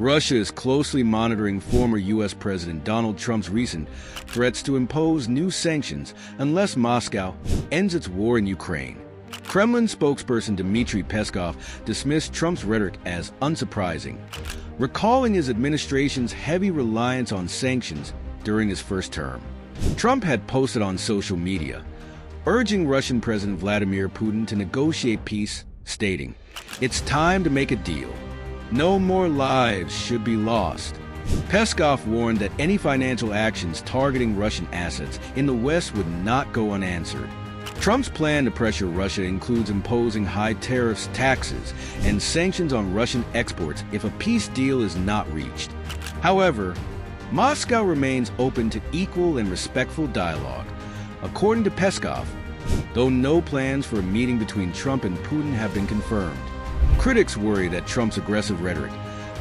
Russia is closely monitoring former U.S. President Donald Trump's recent threats to impose new sanctions unless Moscow ends its war in Ukraine. Kremlin spokesperson Dmitry Peskov dismissed Trump's rhetoric as unsurprising, recalling his administration's heavy reliance on sanctions during his first term. Trump had posted on social media, urging Russian President Vladimir Putin to negotiate peace, stating, "It's time to make a deal. No more lives should be lost." Peskov warned that any financial actions targeting Russian assets in the West would not go unanswered. Trump's plan to pressure Russia includes imposing high tariffs, taxes, and sanctions on Russian exports if a peace deal is not reached. However, Moscow remains open to equal and respectful dialogue, according to Peskov, though no plans for a meeting between Trump and Putin have been confirmed. Critics worry that Trump's aggressive rhetoric,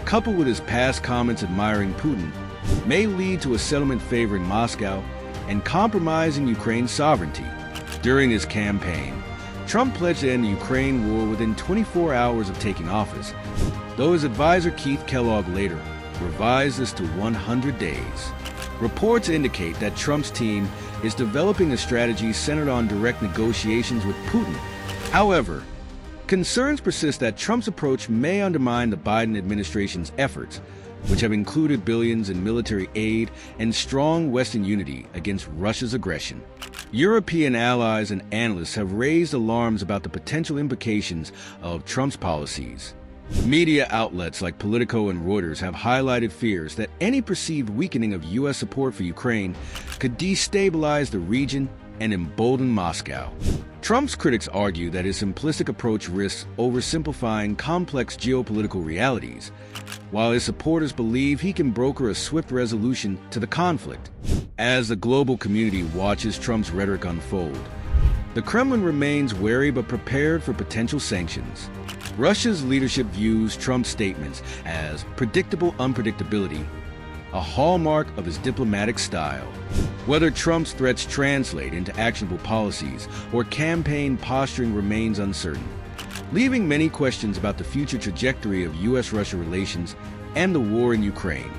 coupled with his past comments admiring Putin, may lead to a settlement favoring Moscow and compromising Ukraine's sovereignty. During his campaign, Trump pledged to end the Ukraine war within 24 hours of taking office, though his advisor Keith Kellogg later revised this to 100 days. Reports indicate that Trump's team is developing a strategy centered on direct negotiations with Putin. However, concerns persist that Trump's approach may undermine the Biden administration's efforts, which have included billions in military aid and strong Western unity against Russia's aggression. European allies and analysts have raised alarms about the potential implications of Trump's policies. Media outlets like Politico and Reuters have highlighted fears that any perceived weakening of U.S. support for Ukraine could destabilize the region and embolden Moscow. Trump's critics argue that his simplistic approach risks oversimplifying complex geopolitical realities, while his supporters believe he can broker a swift resolution to the conflict. As the global community watches Trump's rhetoric unfold, the Kremlin remains wary but prepared for potential sanctions. Russia's leadership views Trump's statements as predictable unpredictability, a hallmark of his diplomatic style. Whether Trump's threats translate into actionable policies or campaign posturing remains uncertain, leaving many questions about the future trajectory of U.S.-Russia relations and the war in Ukraine.